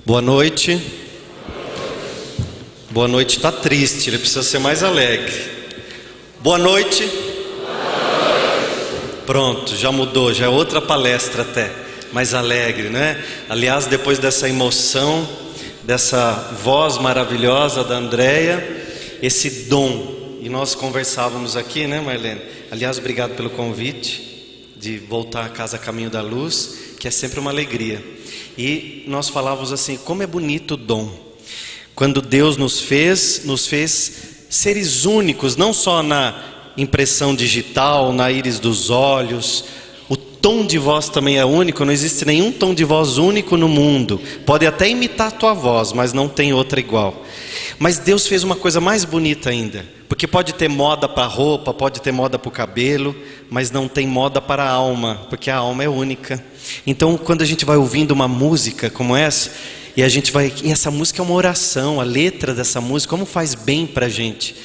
Boa noite. Boa noite está triste, ele precisa ser mais alegre. Boa noite. Pronto, já mudou, já é outra palestra até, mais alegre, né? Aliás, depois dessa emoção, dessa voz maravilhosa da Andréia, esse dom, e nós conversávamos aqui, né, Marlene? Aliás, obrigado pelo convite de voltar à Casa Caminho da Luz, que é sempre uma alegria. E nós falávamos assim, como é bonito o dom. Quando Deus nos fez seres únicos, não só na impressão digital, na íris dos olhos. O tom de voz também é único, não existe nenhum tom de voz único no mundo. Pode até imitar a tua voz, mas não tem outra igual. Mas Deus fez uma coisa mais bonita ainda, porque pode ter moda para roupa, pode ter moda para o cabelo, mas não tem moda para a alma, porque a alma é única. Então quando a gente vai ouvindo uma música como essa, e essa música é uma oração, a letra dessa música, como faz bem para a gente.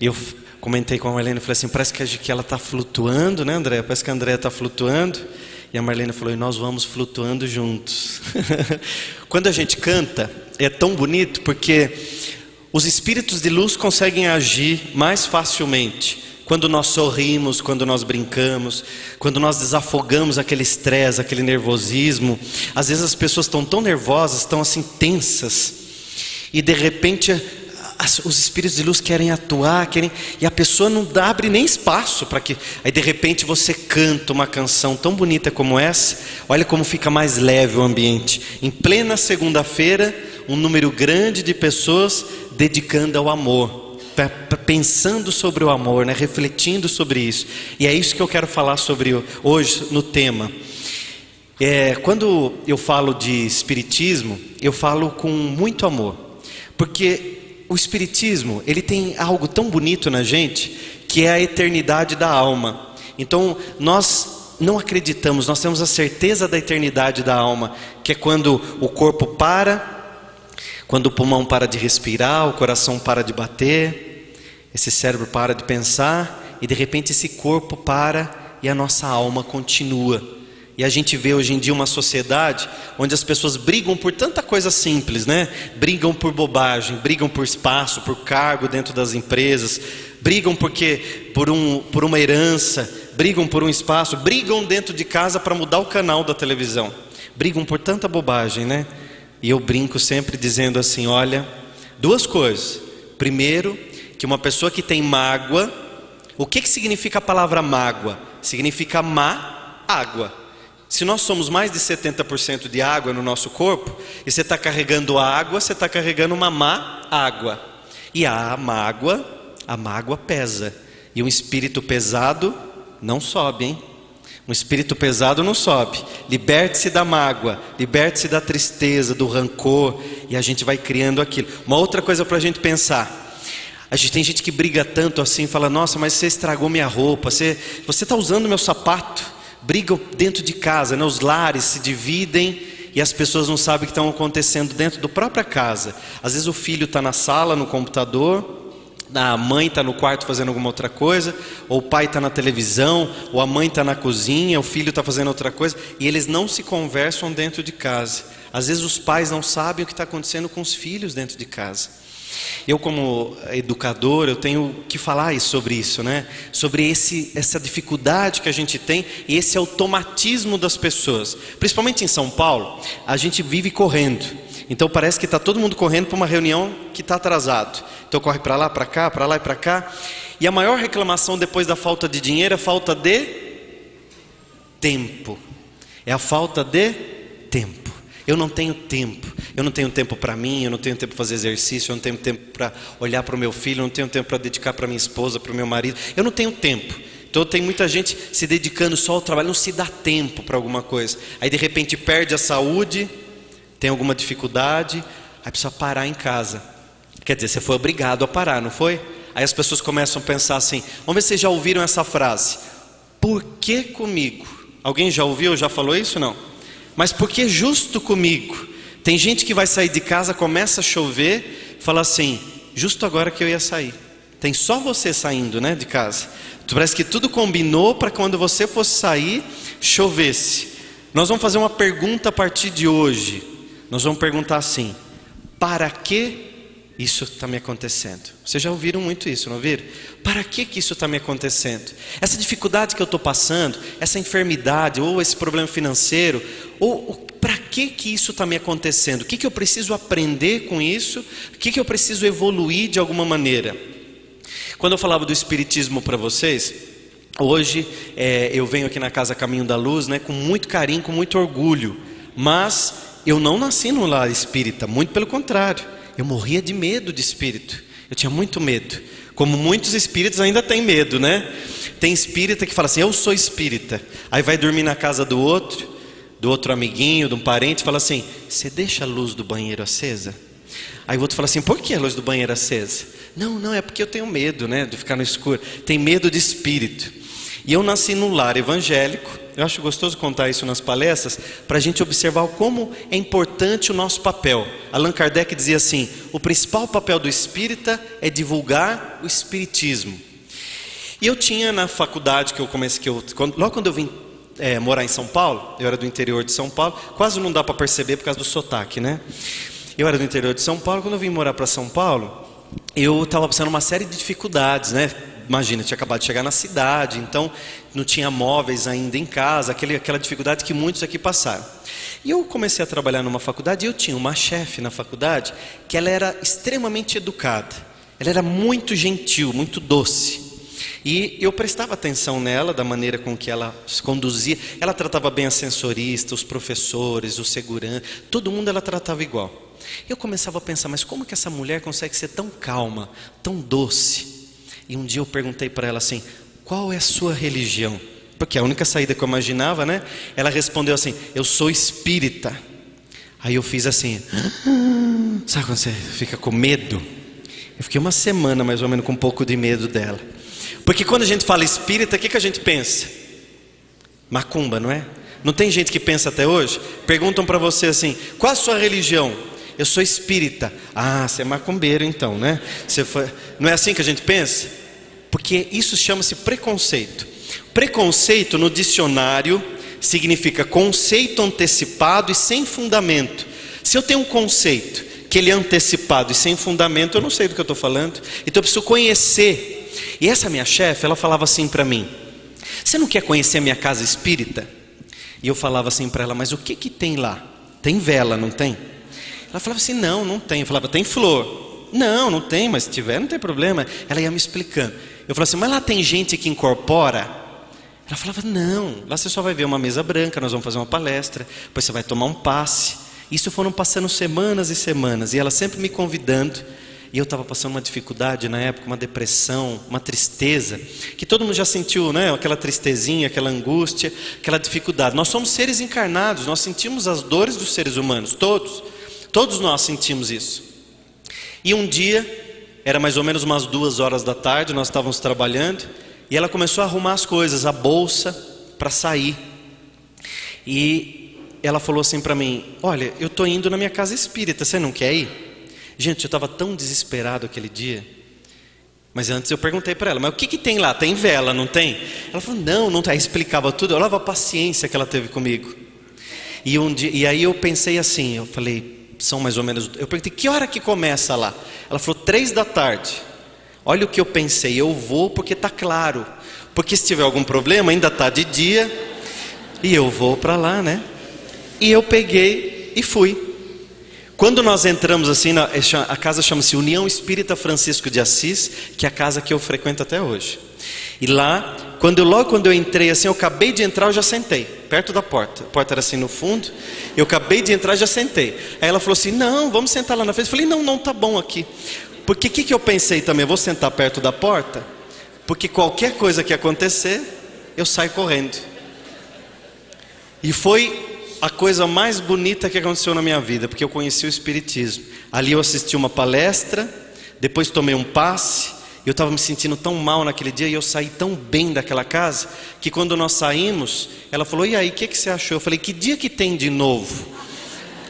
E eu comentei com a Marlene, falei assim, parece que ela está flutuando, né, André? Parece que a Andréia está flutuando. E a Marlene falou, e nós vamos flutuando juntos. Quando a gente canta, é tão bonito, porque os espíritos de luz conseguem agir mais facilmente quando nós sorrimos, quando nós brincamos, quando nós desafogamos aquele estresse, aquele nervosismo. Às vezes as pessoas estão tão nervosas, estão assim tensas, e de repente os espíritos de luz querem atuar, e a pessoa não abre nem espaço para que... Aí de repente você canta uma canção tão bonita como essa, olha como fica mais leve o ambiente. Em plena segunda-feira, um número grande de pessoas dedicando ao amor, pensando sobre o amor, né? Refletindo sobre isso. E é isso que eu quero falar sobre hoje no tema. Quando eu falo de espiritismo, eu falo com muito amor, porque o espiritismo, ele tem algo tão bonito na gente, que é a eternidade da alma. Então nós não acreditamos, nós temos a certeza da eternidade da alma, que é quando o corpo para, quando o pulmão para de respirar, o coração para de bater, esse cérebro para de pensar, e de repente esse corpo para e a nossa alma continua. E a gente vê hoje em dia uma sociedade onde as pessoas brigam por tanta coisa simples, né? Brigam por bobagem, brigam por espaço, por cargo dentro das empresas, brigam por uma herança, brigam por um espaço, brigam dentro de casa para mudar o canal da televisão. Brigam por tanta bobagem, né? E eu brinco sempre dizendo assim, olha, duas coisas. Primeiro, que uma pessoa que tem mágoa, o que significa a palavra mágoa? Significa má água. Se nós somos mais de 70% de água no nosso corpo, e você está carregando água, você está carregando uma má água. E a mágoa pesa. E um espírito pesado não sobe, hein? Um espírito pesado não sobe. Liberte-se da mágoa, liberte-se da tristeza, do rancor, e a gente vai criando aquilo. Uma outra coisa para a gente pensar. Tem gente que briga tanto assim, fala, nossa, mas você estragou minha roupa, você está usando meu sapato. Brigam dentro de casa, né? Os lares se dividem e as pessoas não sabem o que está acontecendo dentro da própria casa. Às vezes o filho está na sala, no computador, a mãe está no quarto fazendo alguma outra coisa, ou o pai está na televisão, ou a mãe está na cozinha, o filho está fazendo outra coisa, e eles não se conversam dentro de casa. Às vezes os pais não sabem o que está acontecendo com os filhos dentro de casa. Eu, como educador, eu tenho que falar sobre isso, né? Sobre essa dificuldade que a gente tem e esse automatismo das pessoas. Principalmente em São Paulo, a gente vive correndo. Então parece que está todo mundo correndo para uma reunião que está atrasado. Então corre para lá, para cá, para lá e para cá. E a maior reclamação depois da falta de dinheiro é a falta de tempo. É a falta de tempo. Eu não tenho tempo para mim, eu não tenho tempo para fazer exercício, eu não tenho tempo para olhar para o meu filho, eu não tenho tempo para dedicar para minha esposa, para o meu marido, eu não tenho tempo. Então tem muita gente se dedicando só ao trabalho, não se dá tempo para alguma coisa. Aí de repente perde a saúde, tem alguma dificuldade, aí precisa parar em casa. Quer dizer, você foi obrigado a parar, não foi? Aí as pessoas começam a pensar assim, vamos ver se vocês já ouviram essa frase, por que comigo? Alguém já ouviu, já falou isso? Não? Mas por que justo comigo? Tem gente que vai sair de casa, começa a chover, fala assim, justo agora que eu ia sair. Tem só você saindo, né, de casa. Parece que tudo combinou para quando você fosse sair, chovesse. Nós vamos fazer uma pergunta a partir de hoje. nós vamos perguntar assim: para que isso está me acontecendo? Vocês já ouviram muito isso, não ouviram? Para que isso está me acontecendo? Essa dificuldade que eu estou passando, essa enfermidade, ou esse problema financeiro, ou para que isso está me acontecendo? O que eu preciso aprender com isso? O que eu preciso evoluir de alguma maneira? Quando eu falava do Espiritismo para vocês, hoje eu venho aqui na Casa Caminho da Luz, né, com muito carinho, com muito orgulho. Mas eu não nasci num lar espírita, muito pelo contrário. Eu morria de medo de espírito. Eu tinha muito medo. Como muitos espíritos ainda têm medo, né? Tem espírita que fala assim: eu sou espírita. Aí vai dormir na casa do outro amiguinho, de um parente, fala assim: você deixa a luz do banheiro acesa? Aí o outro fala assim: por que a luz do banheiro acesa? Não, é porque eu tenho medo, né, de ficar no escuro. Tem medo de espírito. E eu nasci num lar evangélico. Eu acho gostoso contar isso nas palestras, para a gente observar como é importante o nosso papel. Allan Kardec dizia assim: o principal papel do espírita é divulgar o espiritismo. E eu tinha na faculdade logo quando eu vim morar em São Paulo, eu era do interior de São Paulo, quase não dá para perceber por causa do sotaque, né? Eu era do interior de São Paulo. Quando eu vim morar para São Paulo, eu estava passando uma série de dificuldades, né? Imagina, eu tinha acabado de chegar na cidade, então não tinha móveis ainda em casa, aquela dificuldade que muitos aqui passaram. E eu comecei a trabalhar numa faculdade, e eu tinha uma chefe na faculdade, que ela era extremamente educada, ela era muito gentil, muito doce. E eu prestava atenção nela, da maneira com que ela se conduzia. Ela tratava bem a ascensorista, os professores, o segurança, todo mundo ela tratava igual. Eu começava a pensar: mas como que essa mulher consegue ser tão calma, tão doce? E um dia eu perguntei para ela assim: qual é a sua religião? Porque a única saída que eu imaginava, né? Ela respondeu assim: eu sou espírita. Aí eu fiz assim, sabe quando você fica com medo? Eu fiquei uma semana mais ou menos com um pouco de medo dela. Porque quando a gente fala espírita, o que a gente pensa? Macumba, não é? Não tem gente que pensa até hoje? Perguntam para você assim: qual a sua religião? Eu sou espírita. Ah, você é macumbeiro então, né? Não é assim que a gente pensa? Porque isso chama-se preconceito. Preconceito no dicionário significa conceito antecipado e sem fundamento. Se eu tenho um conceito que ele é antecipado e sem fundamento, eu não sei do que eu estou falando. Então eu preciso conhecer. E essa minha chefe, ela falava assim para mim: você não quer conhecer a minha casa espírita? E eu falava assim para ela: mas o que tem lá? Tem vela, não tem? Ela falava assim: não tem. Eu falava: tem flor? Não tem, mas se tiver não tem problema. Ela ia me explicando. Eu falava assim: mas lá tem gente que incorpora? Ela falava: não, lá você só vai ver uma mesa branca, nós vamos fazer uma palestra, depois você vai tomar um passe. Isso foram passando semanas e semanas, e ela sempre me convidando. E eu estava passando uma dificuldade na época, uma depressão, uma tristeza, que todo mundo já sentiu, né? Aquela tristezinha, aquela angústia, aquela dificuldade. Nós somos seres encarnados, nós sentimos as dores dos seres humanos, todos nós sentimos isso. E um dia, era mais ou menos umas 2h da tarde, nós estávamos trabalhando, e ela começou a arrumar as coisas, a bolsa, para sair. E ela falou assim para mim: olha, eu estou indo na minha casa espírita, você não quer ir? Gente, eu estava tão desesperado aquele dia. Mas antes eu perguntei para ela: mas o que tem lá? Tem vela, não tem? Ela falou: não tem. Aí explicava tudo. Eu olhava a paciência que ela teve comigo. E aí eu pensei assim, eu falei, são mais ou menos, eu perguntei: que hora que começa lá? Ela falou: 3h. Olha o que eu pensei: eu vou porque está claro, porque se tiver algum problema ainda está de dia, e eu vou para lá, né? E eu peguei e fui. Quando nós entramos assim, a casa chama-se União Espírita Francisco de Assis, que é a casa que eu frequento até hoje. E lá, logo quando eu entrei assim, eu acabei de entrar, eu já sentei perto da porta. A porta era assim no fundo, eu acabei de entrar, já sentei. Aí ela falou assim: não, vamos sentar lá na frente. Eu falei: não, tá bom aqui. Porque o que eu pensei também? Eu vou sentar perto da porta, porque qualquer coisa que acontecer, eu saio correndo. E foi a coisa mais bonita que aconteceu na minha vida, porque eu conheci o Espiritismo. Ali eu assisti uma palestra, depois tomei um passe. Eu estava me sentindo tão mal naquele dia, e eu saí tão bem daquela casa, que quando nós saímos, ela falou: e aí, o que você achou? Eu falei: que dia que tem de novo?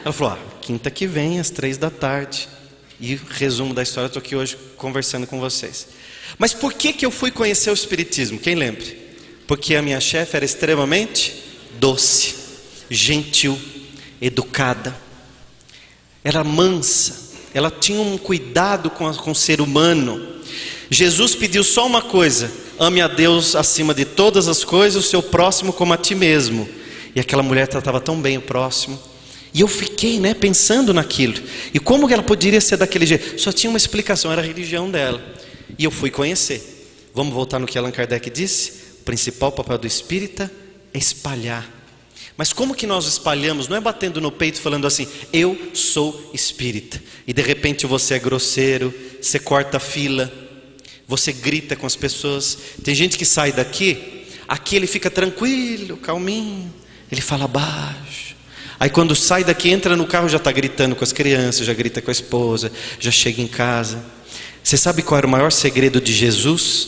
Ela falou: quinta que vem, às 3h. E resumo da história, eu estou aqui hoje conversando com vocês. Mas por que eu fui conhecer o Espiritismo? Quem lembra? Porque a minha chefe era extremamente doce, gentil, educada. era mansa, ela tinha um cuidado com o ser humano. Jesus pediu só uma coisa: ame a Deus acima de todas as coisas, o seu próximo como a ti mesmo. E aquela mulher tratava tão bem o próximo. E eu fiquei, pensando naquilo. E como que ela poderia ser daquele jeito? Só tinha uma explicação, era a religião dela. E eu fui conhecer. Vamos voltar no que Allan Kardec disse? O principal papel do espírita é espalhar. Mas como que nós espalhamos? Não é batendo no peito falando assim: eu sou espírita. E de repente você é grosseiro, você corta a fila, você grita com as pessoas. Tem gente que sai daqui, aqui ele fica tranquilo, calminho, ele fala baixo. Aí quando sai daqui, entra no carro, já está gritando com as crianças, já grita com a esposa, já chega em casa. Você sabe qual era o maior segredo de Jesus?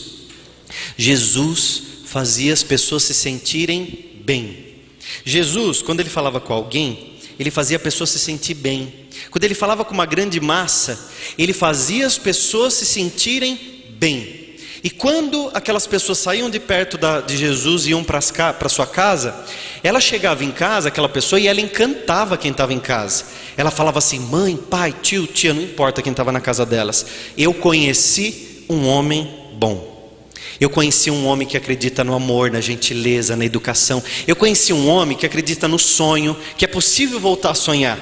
Jesus fazia as pessoas se sentirem bem. Jesus, quando ele falava com alguém, ele fazia a pessoa se sentir bem. Quando ele falava com uma grande massa, ele fazia as pessoas se sentirem bem. E quando aquelas pessoas saíam de perto de Jesus e iam para sua casa, ela chegava em casa, aquela pessoa, e ela encantava quem estava em casa. Ela falava assim: mãe, pai, tio, tia, não importa quem estava na casa delas. Eu conheci um homem bom. Eu conheci um homem que acredita no amor, na gentileza, na educação. Eu conheci um homem que acredita no sonho, que é possível voltar a sonhar,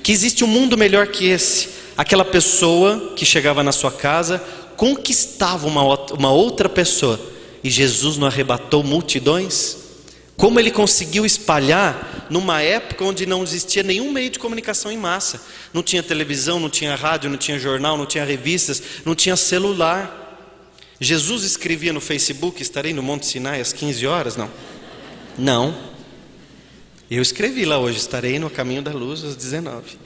que existe um mundo melhor que esse. Aquela pessoa que chegava na sua casa conquistava uma outra pessoa. E Jesus não arrebatou multidões? Como ele conseguiu espalhar numa época onde não existia nenhum meio de comunicação em massa. Não tinha televisão, não tinha rádio, não tinha jornal, não tinha revistas, não tinha celular. Jesus escrevia no Facebook: estarei no Monte Sinai às 15 horas? Não. Eu escrevi lá hoje: estarei no caminho da luz às 19.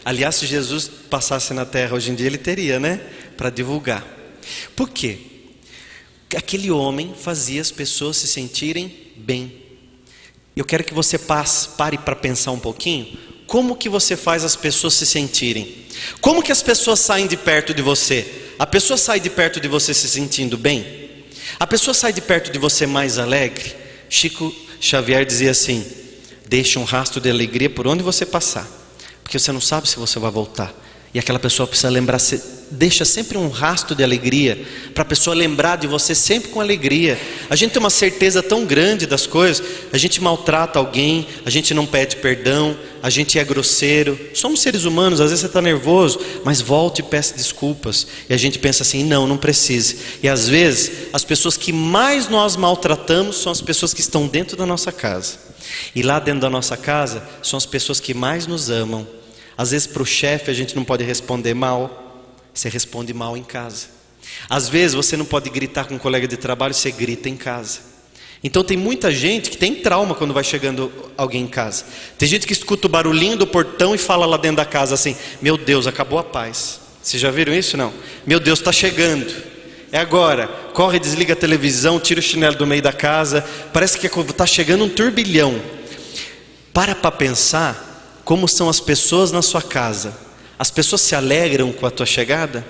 Aliás, se Jesus passasse na terra hoje em dia, ele teria, para divulgar. Por quê? Aquele homem fazia as pessoas se sentirem bem. Eu quero que você pare para pensar um pouquinho. Como que você faz as pessoas se sentirem? Como que as pessoas saem de perto de você? A pessoa sai de perto de você se sentindo bem? A pessoa sai de perto de você mais alegre? Chico Xavier dizia assim: deixe um rastro de alegria por onde você passar, porque você não sabe se você vai voltar. E aquela pessoa precisa lembrar, deixa sempre um rastro de alegria, para a pessoa lembrar de você sempre com alegria. A gente tem uma certeza tão grande das coisas, a gente maltrata alguém, a gente não pede perdão, a gente é grosseiro. Somos seres humanos, às vezes você está nervoso, mas volte e peça desculpas. E a gente pensa assim: não precisa. E às vezes as pessoas que mais nós maltratamos são as pessoas que estão dentro da nossa casa. E lá dentro da nossa casa são as pessoas que mais nos amam. Às vezes para o chefe a gente não pode responder mal, você responde mal em casa. Às vezes você não pode gritar com um colega de trabalho, você grita em casa. Então tem muita gente que tem trauma quando vai chegando alguém em casa. Tem gente que escuta o barulhinho do portão e fala lá dentro da casa assim: meu Deus, acabou a paz. Vocês já viram isso? Não? Meu Deus, está chegando. É agora. Corre, desliga a televisão, tira o chinelo do meio da casa. Parece que está chegando um turbilhão. Para pensar como são as pessoas na sua casa. As pessoas se alegram com a tua chegada?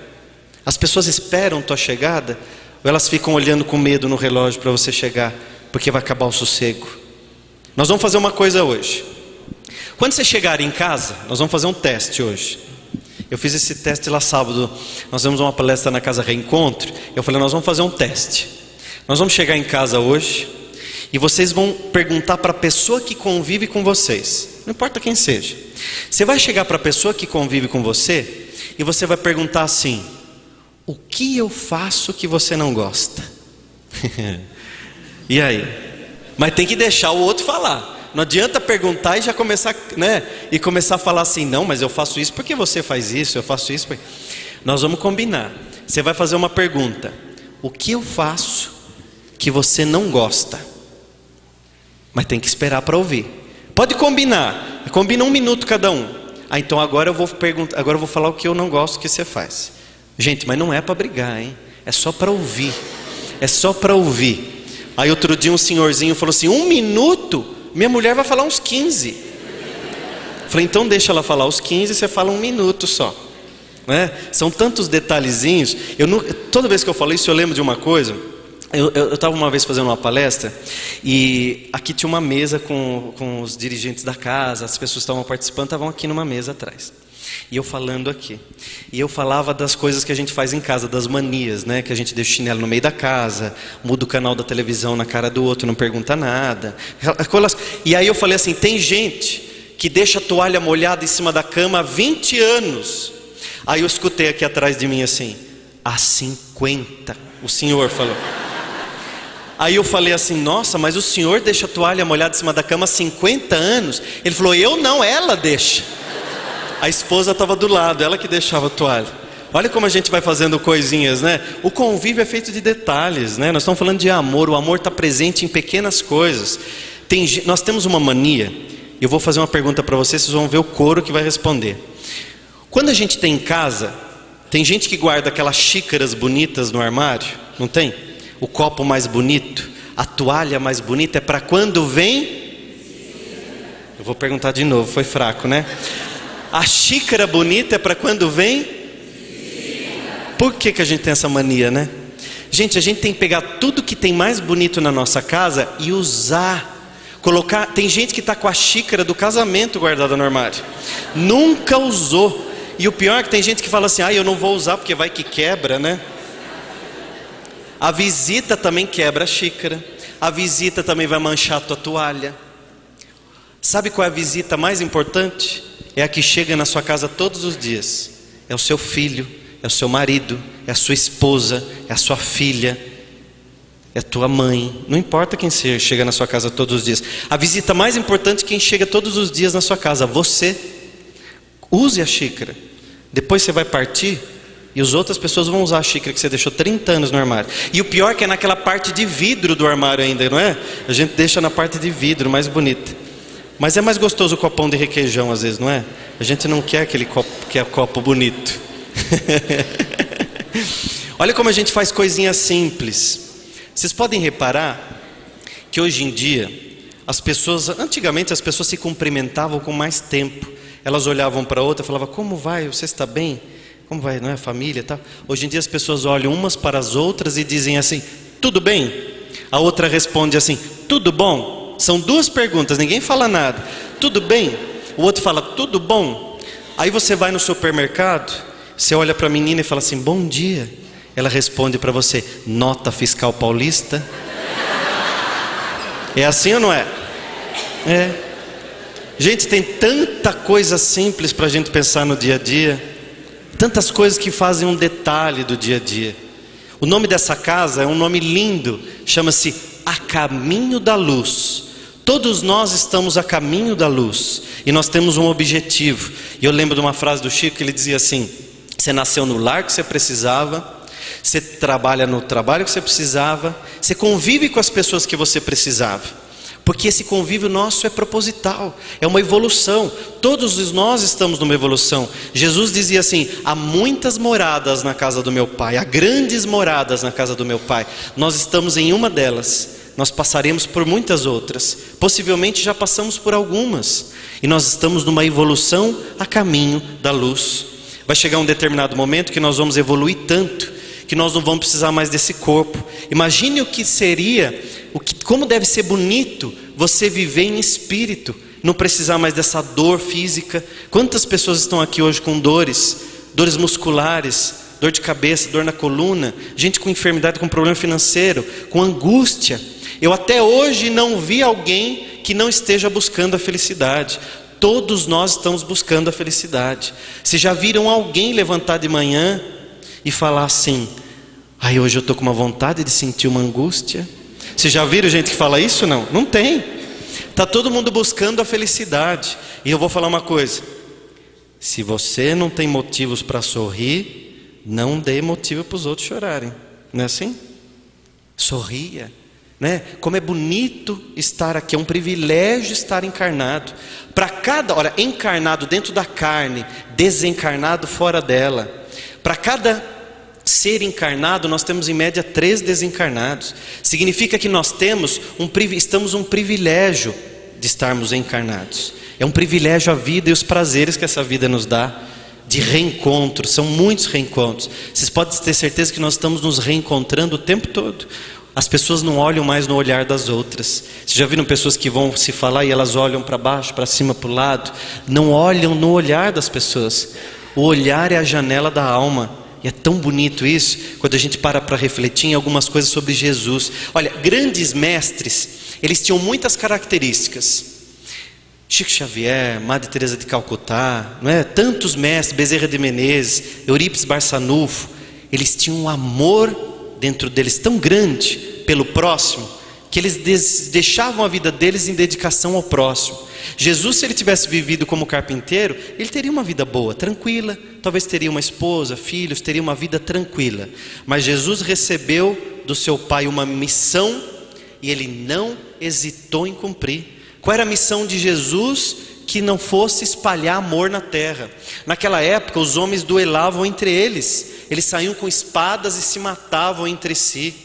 As pessoas esperam a tua chegada? Ou elas ficam olhando com medo no relógio para você chegar, porque vai acabar o sossego? Nós vamos fazer uma coisa hoje. Quando você chegar em casa, nós vamos fazer um teste hoje. Eu fiz esse teste lá sábado. Nós vamos uma palestra na Casa Reencontro. Eu falei: nós vamos fazer um teste. Nós vamos chegar em casa hoje e vocês vão perguntar para a pessoa que convive com vocês, não importa quem seja. Você vai chegar para a pessoa que convive com você e você vai perguntar assim: o que eu faço que você não gosta? E aí? Mas tem que deixar o outro falar. Não adianta perguntar e já começar, e começar a falar assim: não, mas eu faço isso porque você faz isso, eu faço isso porque... Nós vamos combinar. Você vai fazer uma pergunta: o que eu faço que você não gosta? Mas tem que esperar para ouvir. Pode combinar. Combina 1 minuto cada um. Então agora eu vou perguntar, agora eu vou falar o que eu não gosto que você faz. Gente, mas não é para brigar, hein? É só para ouvir. É só para ouvir. Aí outro dia um senhorzinho falou assim: 1 minuto? Minha mulher vai falar uns 15. Falei: então deixa ela falar os 15, você fala 1 minuto só. São tantos detalhezinhos. Toda vez que eu falo isso eu lembro de uma coisa. Eu estava uma vez fazendo uma palestra e aqui tinha uma mesa com os dirigentes da casa, as pessoas que estavam participando estavam aqui numa mesa atrás. E eu falando aqui. E eu falava das coisas que a gente faz em casa, das manias, né? Que a gente deixa o chinelo no meio da casa, muda o canal da televisão na cara do outro, não pergunta nada. E aí eu falei assim, tem gente que deixa a toalha molhada em cima da cama há 20 anos. Aí eu escutei aqui atrás de mim assim, há 50, o senhor falou. Aí eu falei assim, nossa, mas o senhor deixa a toalha molhada em cima da cama há 50 anos? Ele falou, eu não, ela deixa. A esposa estava do lado, ela que deixava a toalha. Olha como a gente vai fazendo coisinhas, né? O convívio é feito de detalhes, né? Nós estamos falando de amor, o amor está presente em pequenas coisas. Nós temos uma mania, eu vou fazer uma pergunta para vocês, vocês vão ver o coro que vai responder. Quando a gente tem em casa, tem gente que guarda aquelas xícaras bonitas no armário, não tem? O copo mais bonito, a toalha mais bonita é para quando vem... Eu vou perguntar de novo, foi fraco, né? A xícara bonita é para quando vem? Por que a gente tem essa mania, né? Gente, a gente tem que pegar tudo que tem mais bonito na nossa casa e usar. Colocar. Tem gente que está com a xícara do casamento guardada no armário. Nunca usou. E o pior é que tem gente que fala assim, eu não vou usar porque vai que quebra, né? A visita também quebra a xícara. A visita também vai manchar a tua toalha. Sabe qual é a visita mais importante? É a que chega na sua casa todos os dias. É o seu filho, é o seu marido, é a sua esposa, é a sua filha, é a tua mãe. Não importa quem chega na sua casa todos os dias. A visita mais importante é quem chega todos os dias na sua casa. Você. Use a xícara. Depois você vai partir e as outras pessoas vão usar a xícara que você deixou 30 anos no armário. E o pior é que é naquela parte de vidro do armário ainda, não é? A gente deixa na parte de vidro, mais bonita. Mas é mais gostoso o copão de requeijão às vezes, não é? A gente não quer aquele copo, que é copo bonito. Olha como a gente faz coisinhas simples. Vocês podem reparar que hoje em dia antigamente as pessoas se cumprimentavam com mais tempo. Elas olhavam para a outra e falavam, como vai? Você está bem? Como vai, não é? Família e tal. Hoje em dia as pessoas olham umas para as outras e dizem assim, tudo bem? A outra responde assim, tudo bom? São duas perguntas, ninguém fala nada. Tudo bem? O outro fala, tudo bom? Aí você vai no supermercado, você olha para a menina e fala assim, bom dia. Ela responde para você, nota fiscal paulista. É assim ou não é? É. Gente, tem tanta coisa simples para a gente pensar no dia a dia. Tantas coisas que fazem um detalhe do dia a dia. O nome dessa casa é um nome lindo, chama-se A Caminho da Luz. Todos nós estamos a caminho da luz e nós temos um objetivo. E eu lembro de uma frase do Chico que ele dizia assim, você nasceu no lar que você precisava, você trabalha no trabalho que você precisava, você convive com as pessoas que você precisava. Porque esse convívio nosso é proposital, é uma evolução. Todos nós estamos numa evolução. Jesus dizia assim, há muitas moradas na casa do meu Pai, há grandes moradas na casa do meu Pai. Nós estamos em uma delas. Nós passaremos por muitas outras, possivelmente já passamos por algumas, e nós estamos numa evolução a caminho da luz. Vai chegar um determinado momento que nós vamos evoluir tanto, que nós não vamos precisar mais desse corpo. Imagine o que seria, como deve ser bonito você viver em espírito, não precisar mais dessa dor física. Quantas pessoas estão aqui hoje com dores musculares, dor de cabeça, dor na coluna, gente com enfermidade, com problema financeiro, com angústia. Eu até hoje não vi alguém que não esteja buscando a felicidade. Todos nós estamos buscando a felicidade. Vocês já viram alguém levantar de manhã e falar assim, hoje eu estou com uma vontade de sentir uma angústia? Vocês já viram gente que fala isso? Não, não tem. Está todo mundo buscando a felicidade. E eu vou falar uma coisa, se você não tem motivos para sorrir, não dê motivo para os outros chorarem. Não é assim? Sorria, né? Como é bonito estar aqui, é um privilégio estar encarnado. Para cada, olha, encarnado dentro da carne, desencarnado fora dela. Para cada ser encarnado, nós temos em média 3 desencarnados. Significa que nós estamos um privilégio de estarmos encarnados. É um privilégio a vida e os prazeres que essa vida nos dá, de reencontro, são muitos reencontros. Vocês podem ter certeza que nós estamos nos reencontrando o tempo todo. As pessoas não olham mais no olhar das outras. Vocês já viram pessoas que vão se falar e elas olham para baixo, para cima, para o lado? Não olham no olhar das pessoas. O olhar é a janela da alma. E é tão bonito isso, quando a gente para refletir em algumas coisas sobre Jesus. Olha, grandes mestres, eles tinham muitas características. Chico Xavier, Madre Teresa de Calcutá, não é? Tantos mestres, Bezerra de Menezes, Eurípides Barçanufo, eles tinham um amor dentro deles tão grande pelo próximo, que eles deixavam a vida deles em dedicação ao próximo. Jesus, se ele tivesse vivido como carpinteiro, ele teria uma vida boa, tranquila, talvez teria uma esposa, filhos, teria uma vida tranquila. Mas Jesus recebeu do seu pai uma missão e ele não hesitou em cumprir. Qual era a missão de Jesus? Que não fosse espalhar amor na terra. Naquela época os homens duelavam entre eles, eles saíam com espadas e se matavam entre si.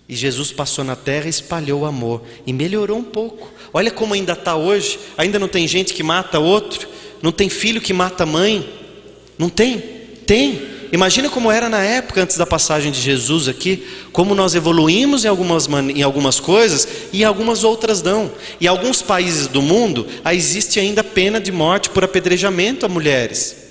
E Jesus passou na terra e espalhou o amor, e melhorou um pouco. Olha como ainda está hoje. Ainda não tem gente que mata outro, não tem filho que mata mãe. Não tem? Tem. Imagina como era na época antes da passagem de Jesus aqui, como nós evoluímos em algumas coisas e em algumas outras não. Em alguns países do mundo existe ainda pena de morte por apedrejamento a mulheres.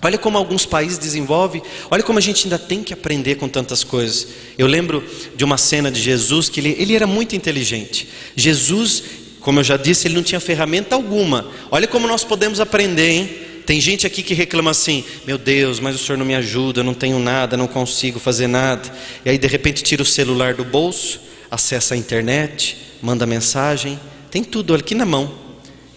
Olha como alguns países desenvolvem, olha como a gente ainda tem que aprender com tantas coisas. Eu lembro de uma cena de Jesus que ele era muito inteligente. Jesus, como eu já disse, ele não tinha ferramenta alguma. Olha como nós podemos aprender, hein? Tem gente aqui que reclama assim: meu Deus, mas o senhor não me ajuda, eu não tenho nada, não consigo fazer nada. E aí de repente tira o celular do bolso, acessa a internet, manda mensagem, tem tudo aqui na mão.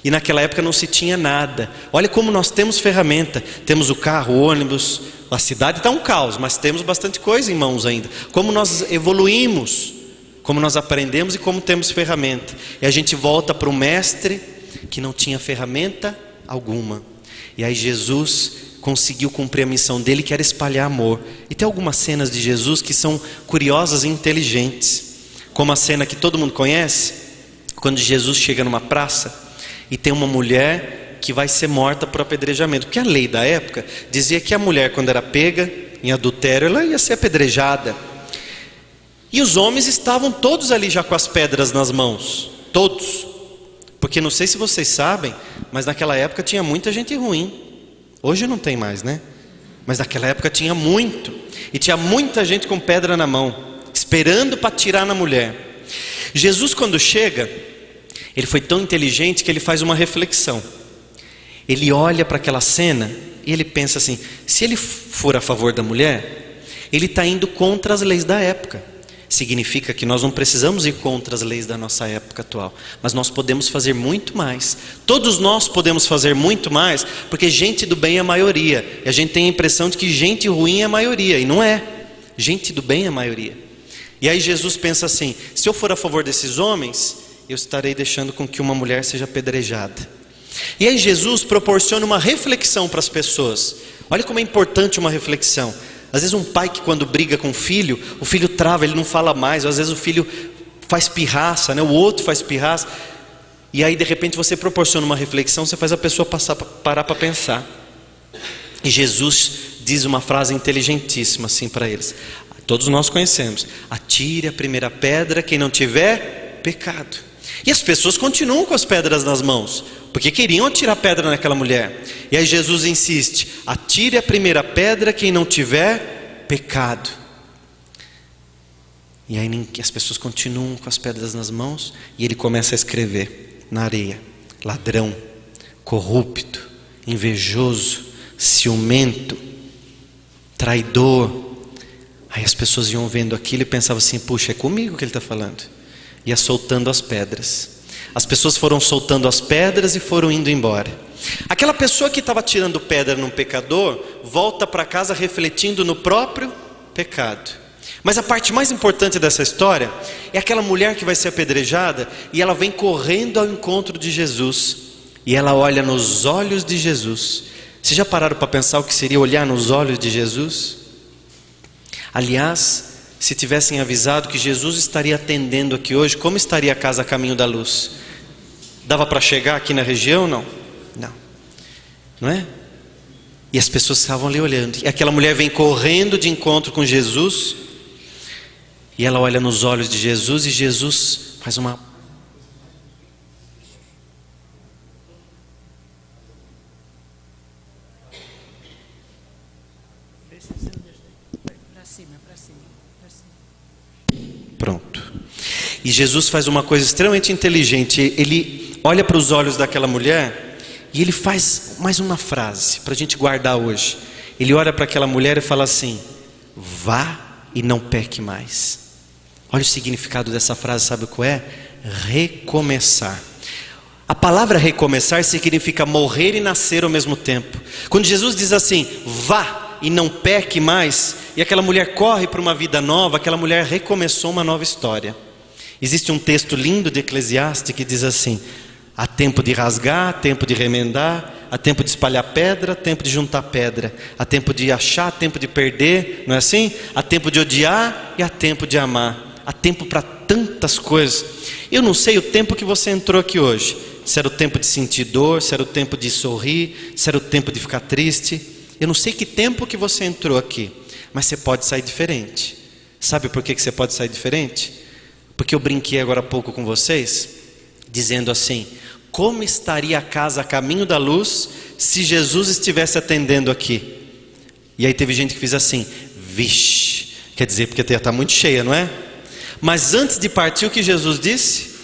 E naquela época não se tinha nada. Olha como nós temos ferramenta. Temos o carro, o ônibus. A cidade está um caos, mas temos bastante coisa em mãos ainda. Como nós evoluímos, como nós aprendemos e como temos ferramenta. E a gente volta para o mestre que não tinha ferramenta alguma. E aí Jesus conseguiu cumprir a missão dele, que era espalhar amor. E tem algumas cenas de Jesus que são curiosas e inteligentes. Como a cena que todo mundo conhece, quando Jesus chega numa praça e tem uma mulher que vai ser morta por apedrejamento. Porque a lei da época dizia que a mulher, quando era pega em adultério, ela ia ser apedrejada. E os homens estavam todos ali já com as pedras nas mãos. Todos. Porque não sei se vocês sabem, mas naquela época tinha muita gente ruim. Hoje não tem mais, né? Mas naquela época tinha muito. E tinha muita gente com pedra na mão, esperando para atirar na mulher. Jesus, quando chega, ele foi tão inteligente que ele faz uma reflexão. Ele olha para aquela cena e ele pensa assim: se ele for a favor da mulher, ele está indo contra as leis da época. Significa que nós não precisamos ir contra as leis da nossa época atual, mas nós podemos fazer muito mais. Todos nós podemos fazer muito mais, porque gente do bem é a maioria. E a gente tem a impressão de que gente ruim é a maioria, e não é. Gente do bem é a maioria. E aí Jesus pensa assim: se eu for a favor desses homens, eu estarei deixando com que uma mulher seja apedrejada. E aí Jesus proporciona uma reflexão para as pessoas. Olha como é importante uma reflexão. Às vezes um pai que quando briga com o filho trava, ele não fala mais. Às vezes o filho faz pirraça, né? O outro faz pirraça. E aí de repente você proporciona uma reflexão, você faz a pessoa parar para pensar. E Jesus diz uma frase inteligentíssima assim para eles. Todos nós conhecemos: atire a primeira pedra quem não tiver pecado. E as pessoas continuam com as pedras nas mãos, porque queriam atirar pedra naquela mulher. E aí Jesus insiste: atire a primeira pedra quem não tiver pecado. E aí as pessoas continuam com as pedras nas mãos, e ele começa a escrever na areia: ladrão, corrupto, invejoso, ciumento, traidor. Aí as pessoas iam vendo aquilo e pensavam assim: puxa, é comigo que ele está falando. Ia soltando as pedras. As pessoas foram soltando as pedras e foram indo embora. Aquela pessoa que estava tirando pedra num pecador volta para casa refletindo no próprio pecado. Mas a parte mais importante dessa história é aquela mulher que vai ser apedrejada, e ela vem correndo ao encontro de Jesus, e ela olha nos olhos de Jesus. Vocês já pararam para pensar o que seria olhar nos olhos de Jesus? Aliás, se tivessem avisado que Jesus estaria atendendo aqui hoje, como estaria a casa Caminho da Luz? Dava para chegar aqui na região? Não. Não é? E as pessoas estavam ali olhando. E aquela mulher vem correndo de encontro com Jesus. E ela olha nos olhos de Jesus e Jesus faz uma... Pronto. E Jesus faz uma coisa extremamente inteligente. Ele olha para os olhos daquela mulher e ele faz mais uma frase para a gente guardar hoje. Ele olha para aquela mulher e fala assim: vá e não peque mais. Olha o significado dessa frase, sabe qual é? Recomeçar. A palavra recomeçar significa morrer e nascer ao mesmo tempo. Quando Jesus diz assim, vá e não peque mais, e aquela mulher corre para uma vida nova, aquela mulher recomeçou uma nova história. Existe um texto lindo de Eclesiastes que diz assim: há tempo de rasgar, há tempo de remendar, há tempo de espalhar pedra, há tempo de juntar pedra, há tempo de achar, há tempo de perder, não é assim? Há tempo de odiar e há tempo de amar, há tempo para tantas coisas. Eu não sei o tempo que você entrou aqui hoje, se era o tempo de sentir dor, se era o tempo de sorrir, se era o tempo de ficar triste. Eu não sei que tempo que você entrou aqui, mas você pode sair diferente. Sabe por que você pode sair diferente? Porque eu brinquei agora há pouco com vocês, dizendo assim: como estaria a casa a caminho da luz se Jesus estivesse atendendo aqui? E aí teve gente que fez assim: vixe, quer dizer, porque está muito cheia, não é? Mas antes de partir, o que Jesus disse?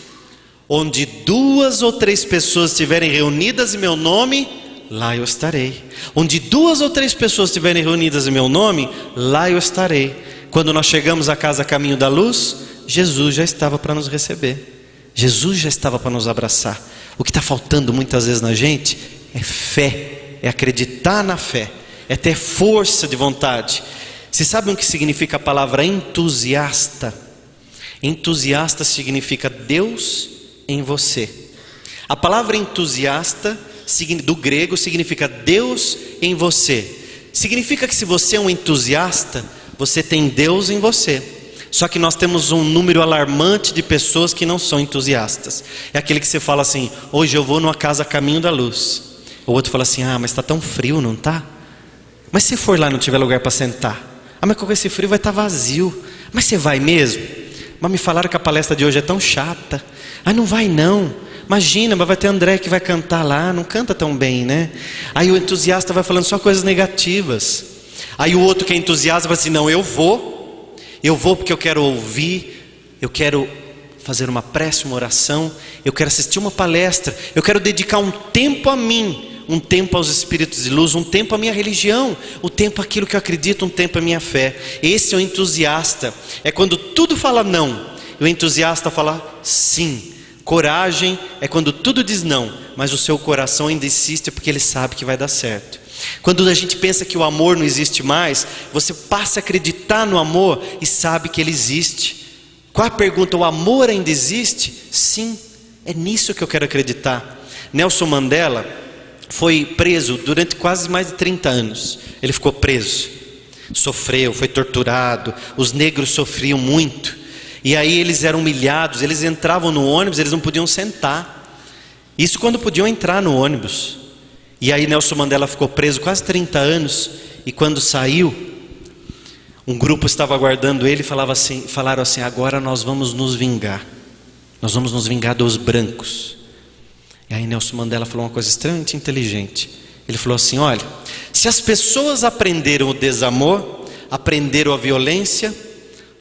Onde 2 ou 3 pessoas estiverem reunidas em meu nome, lá eu estarei. Onde 2 ou 3 pessoas estiverem reunidas em meu nome, lá eu estarei. Quando nós chegamos à casa a caminho da luz, Jesus já estava para nos receber. Jesus já estava para nos abraçar. O que está faltando muitas vezes na gente é fé, é acreditar na fé, é ter força de vontade. Vocês sabem o que significa a palavra entusiasta? Entusiasta significa Deus em você. A palavra entusiasta do grego significa Deus em você. Significa que se você é um entusiasta, você tem Deus em você. Só que nós temos um número alarmante de pessoas que não são entusiastas. É aquele que você fala assim: hoje eu vou numa casa a caminho da luz. O outro fala assim: ah, mas está tão frio, não está? Mas se for lá e não tiver lugar para sentar? Ah, mas com esse frio vai estar vazio. Mas você vai mesmo? Mas me falaram que a palestra de hoje é tão chata. Ah, não vai não. Imagina, mas vai ter André que vai cantar lá. Não canta tão bem, né? Aí o entusiasta vai falando só coisas negativas. Aí o outro que é entusiasta vai assim: não, eu vou porque eu quero ouvir, eu quero fazer uma prece, uma oração, eu quero assistir uma palestra, eu quero dedicar um tempo a mim, um tempo aos espíritos de luz, um tempo à minha religião, um tempo àquilo que eu acredito, um tempo à minha fé. Esse é o entusiasta. É quando tudo fala não, e o entusiasta fala sim. Coragem é quando tudo diz não, mas o seu coração ainda insiste porque ele sabe que vai dar certo. Quando a gente pensa que o amor não existe mais, você passa a acreditar no amor e sabe que ele existe. Qual a pergunta? O amor ainda existe? Sim, é nisso que eu quero acreditar. Nelson Mandela foi preso durante quase mais de 30 anos. Ele ficou preso, sofreu, foi torturado. Os negros sofriam muito. E aí eles eram humilhados, eles entravam no ônibus, eles não podiam sentar. Isso quando podiam entrar no ônibus. E aí Nelson Mandela ficou preso quase 30 anos. E quando saiu, um grupo estava aguardando ele e falaram assim: agora nós vamos nos vingar. Nós vamos nos vingar dos brancos. E aí Nelson Mandela falou uma coisa extremamente inteligente. Ele falou assim: olha, se as pessoas aprenderam o desamor, aprenderam a violência,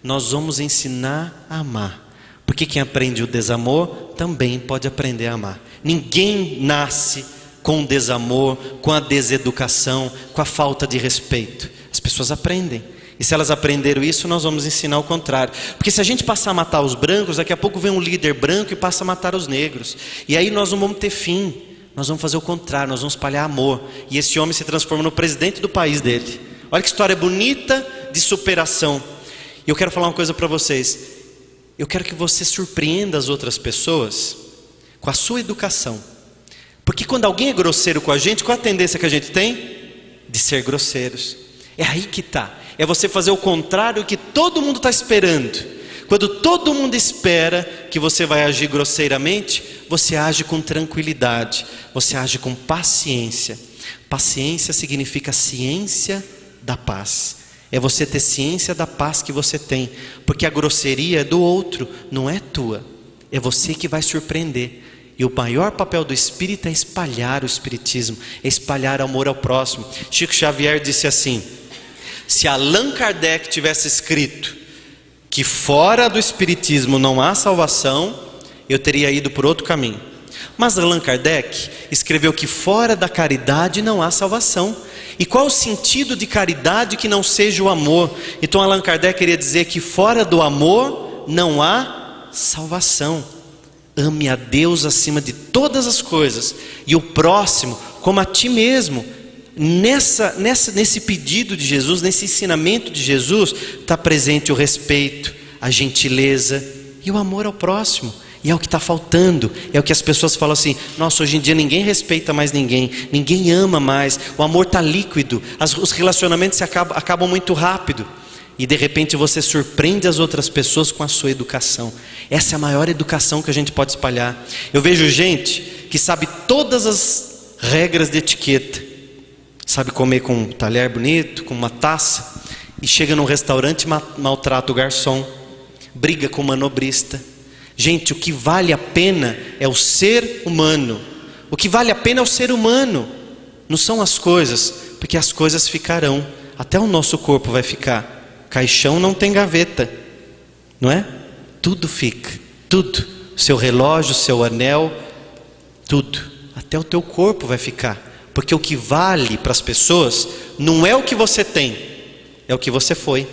nós vamos ensinar a amar. Porque quem aprende o desamor também pode aprender a amar. Ninguém nasce com o desamor, com a deseducação, com a falta de respeito. As pessoas aprendem. E se elas aprenderam isso, nós vamos ensinar o contrário. Porque se a gente passar a matar os brancos, daqui a pouco vem um líder branco e passa a matar os negros. E aí nós não vamos ter fim. Nós vamos fazer o contrário, nós vamos espalhar amor. E esse homem se transforma no presidente do país dele. Olha que história bonita de superação. E eu quero falar uma coisa para vocês. Eu quero que você surpreenda as outras pessoas com a sua educação. Porque quando alguém é grosseiro com a gente, qual a tendência que a gente tem? De ser grosseiros. É aí que está. É você fazer o contrário que todo mundo está esperando. Quando todo mundo espera que você vai agir grosseiramente, você age com tranquilidade. Você age com paciência. Paciência significa ciência da paz. É você ter ciência da paz que você tem, porque a grosseria é do outro, não é tua. É você que vai surpreender. E o maior papel do Espírito é espalhar o Espiritismo, é espalhar amor ao próximo. Chico Xavier disse assim: se Allan Kardec tivesse escrito que fora do Espiritismo não há salvação, eu teria ido por outro caminho. Mas Allan Kardec escreveu que fora da caridade não há salvação. E qual o sentido de caridade que não seja o amor? Então Allan Kardec queria dizer que fora do amor não há salvação. Ame a Deus acima de todas as coisas e o próximo como a ti mesmo. Nesse pedido de Jesus, nesse ensinamento de Jesus, está presente o respeito, a gentileza e o amor ao próximo. E é o que está faltando, é o que as pessoas falam assim: nossa, hoje em dia ninguém respeita mais ninguém, ninguém ama mais, o amor está líquido, os relacionamentos acabam muito rápido. E de repente você surpreende as outras pessoas com a sua educação. Essa é a maior educação que a gente pode espalhar. Eu vejo gente que sabe todas as regras de etiqueta, sabe comer com um talher bonito, com uma taça, e chega num restaurante e maltrata o garçom, briga com o manobrista. Gente, o que vale a pena é o ser humano. O que vale a pena é o ser humano, não são as coisas, porque as coisas ficarão, até o nosso corpo vai ficar. Caixão não tem gaveta, não é? Tudo fica, tudo. Seu relógio, seu anel, tudo. Até o teu corpo vai ficar. Porque o que vale para as pessoas não é o que você tem, é o que você foi.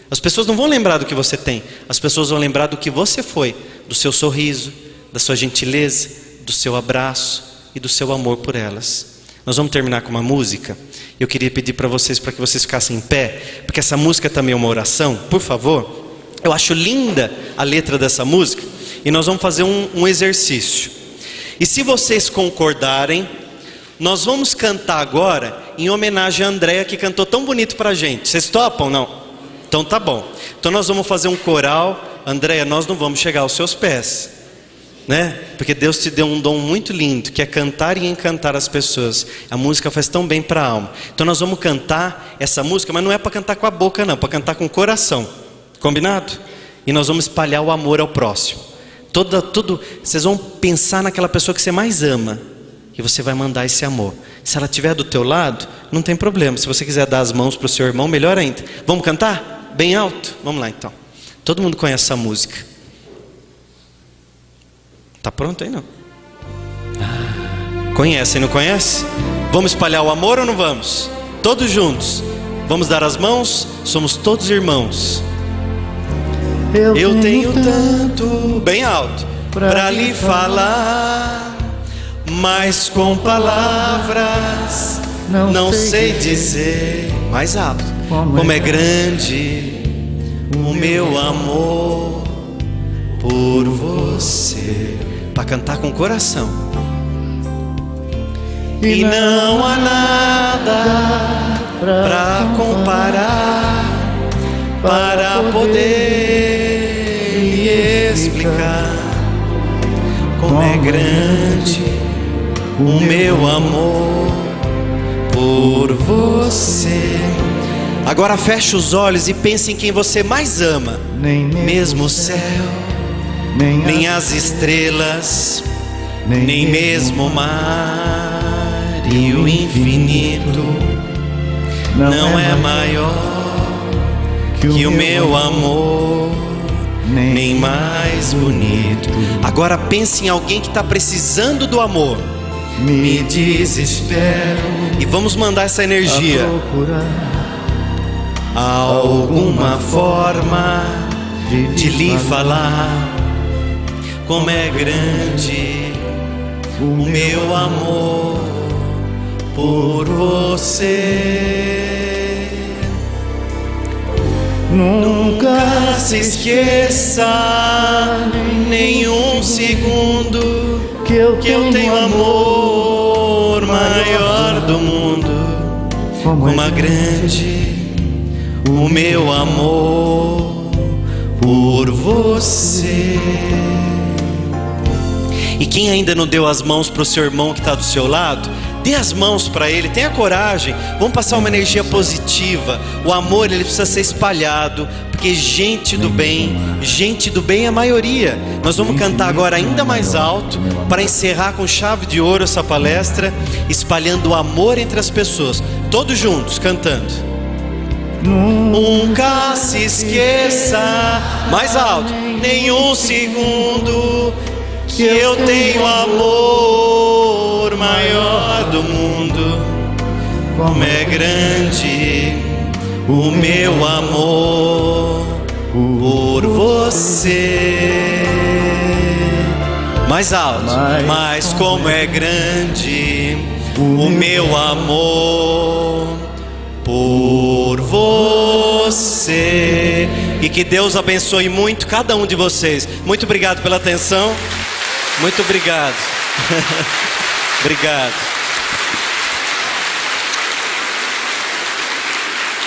As pessoas não vão lembrar do que você tem, as pessoas vão lembrar do que você foi, do seu sorriso, da sua gentileza, do seu abraço e do seu amor por elas. Nós vamos terminar com uma música. Eu queria pedir para vocês que vocês ficassem em pé, porque essa música também é uma oração, por favor. Eu acho linda a letra dessa música, e nós vamos fazer um exercício. E se vocês concordarem, nós vamos cantar agora em homenagem a Andréia, que cantou tão bonito para a gente. Vocês topam, não? Então tá bom. Então nós vamos fazer um coral. Andréia, nós não vamos chegar aos seus pés, né? Porque Deus te deu um dom muito lindo, que é cantar e encantar as pessoas. A música faz tão bem para a alma. Então nós vamos cantar essa música, mas não é para cantar com a boca não, para cantar com o coração. Combinado? E nós vamos espalhar o amor ao próximo. Vocês vão pensar naquela pessoa que você mais ama, e você vai mandar esse amor. Se ela estiver do teu lado, não tem problema. Se você quiser dar as mãos para o seu irmão, melhor ainda. Vamos cantar? Bem alto? Vamos lá então. Todo mundo conhece essa música. Tá pronto aí não? Conhece, não conhece? Vamos espalhar o amor ou não vamos? Todos juntos. Vamos dar as mãos? Somos todos irmãos. Eu tenho tanto, bem alto, para lhe falar, mas com palavras não sei dizer. Mais alto. Como é grande o meu amor por você. Para cantar com o coração. E não há nada para comparar, para poder lhe explicar como é grande o meu amor por você. Agora feche os olhos e pense em quem você mais ama. Nem mesmo o céu, nem as estrelas, nem mesmo o mar e o infinito não é maior que o meu amor, nem mais bonito. Agora pense em alguém que está precisando do amor. Me desespero. E vamos mandar essa energia. Alguma forma de lhe falar como é grande o meu amor por você. Nunca se esqueça, nenhum segundo, que eu tenho amor maior do mundo. Como é grande o meu amor por você. E quem ainda não deu as mãos para o seu irmão que está do seu lado, Dê as mãos para Ele, tenha coragem. Vamos passar uma energia positiva. O amor, ele precisa ser espalhado, porque gente do bem é a maioria. Nós vamos cantar agora ainda mais alto, para encerrar com chave de ouro essa palestra, espalhando o amor entre as pessoas. Todos juntos, cantando. Nunca se esqueça, mais alto, nenhum segundo, que eu tenho amor maior do mundo. Como é grande o meu amor por você. Mais alto, mas como é grande o meu amor por você. E que Deus abençoe muito cada um de vocês. Muito obrigado pela atenção. Muito obrigado. Obrigado.